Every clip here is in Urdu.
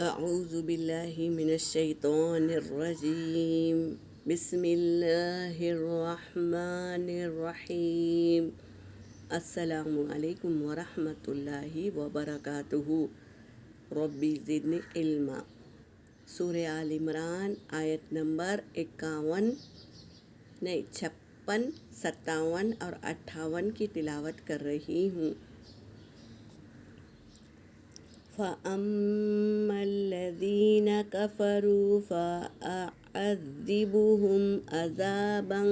اعوذ باللہ من الشیطان الرجیم بسم اللہ الرحمن الرحیم السلام علیکم ورحمۃ اللہ وبرکاتہ ربی زدنی علما سورہ آل عمران آیت نمبر 56 57 اور 58 کی تلاوت کر رہی ہوں۔ فَأَمَّا الَّذِينَ كَفَرُوا فَأُعَذِّبُهُمْ عَذَابًا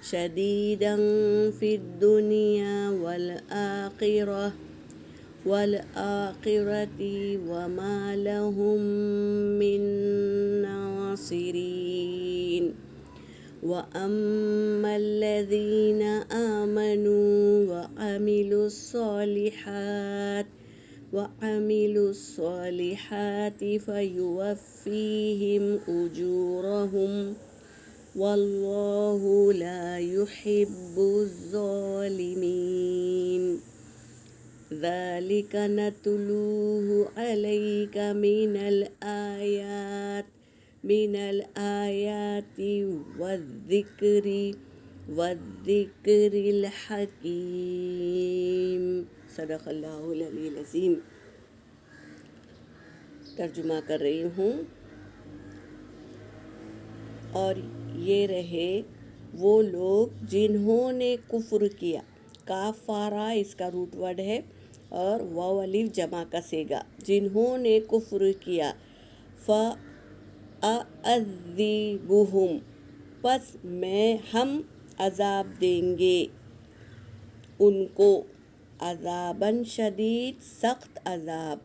شَدِيدًا فِي الدُّنْيَا وَالْآخِرَةِ وَمَا لَهُم مِّن نَّاصِرِينَ وَأَمَّا الَّذِينَ آمَنُوا وَعَمِلُوا الصَّالِحَاتِ فَيُوَفِّيهِمْ أُجُورَهُمْ وَاللَّهُ لَا يُحِبُّ الظَّالِمِينَ ذَلِكَ نَتْلُوهُ عَلَيْكَ من الآيات والذكر الحکیم۔ صدق اللہ العلی العظیم۔ ترجمہ کر رہی ہوں۔ اور یہ رہے وہ لوگ جنہوں نے کفر کیا، کافارہ اس کا روٹ ورڈ ہے اور واو الف جمع کا صیغہ، جنہوں نے کفر کیا، فَأَعَذِّبُهُمْ پس ہم عذاب دیں گے ان کو، عذاباً شدید سخت عذاب،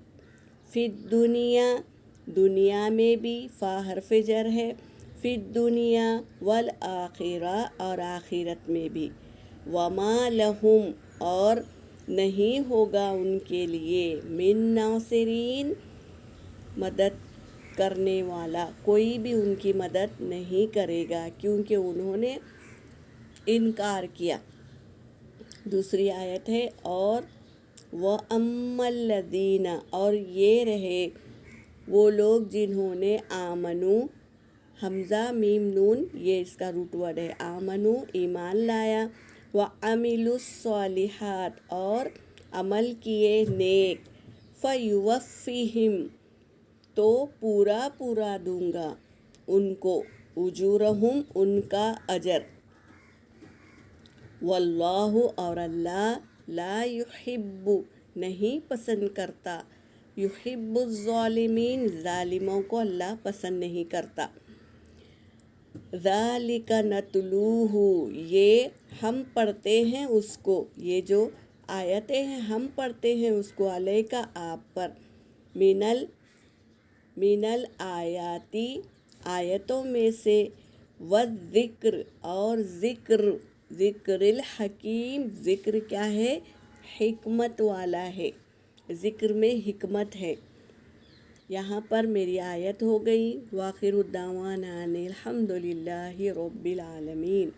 فی الدنیا دنیا میں بھی، فا حرف جر ہے، فی الدنیا والآخرہ اور آخرت میں بھی، وما لہم اور نہیں ہوگا ان کے لیے، من ناصرین مدد کرنے والا، کوئی بھی ان کی مدد نہیں کرے گا کیونکہ انہوں نے انکار کیا۔ دوسری آیت ہے، اور وَأَمَّا الَّذِينَ اور یہ رہے وہ لوگ جنہوں نے آمنو، حمزہ میم نون یہ اس کا روٹ ورڈ ہے، آمنو ایمان لایا، وَعَمِلُوا الصَّالِحَاتِ اور عمل کیے نیک، فَيُوَفِّيهِمْ تو پورا دوں گا ان کو، اجورہم ان کا اجر، واللہ اور اللہ، لا یحب نہیں پسند کرتا، یحب الظالمین ظالموں کو اللہ پسند نہیں کرتا۔ ذالک نتلوہ یہ ہم پڑھتے ہیں اس کو، یہ جو آیتیں ہیں ہم پڑھتے ہیں اس کو، علیک آپ پر، من الآیاتی آیتوں میں سے، والذکر اور ذکر الحکیم ذکر کیا ہے، حکمت والا ہے، ذکر میں حکمت ہے۔ یہاں پر میری آیت ہو گئی۔ وآخر الدعوانا ان الحمد للہ رب العالمین۔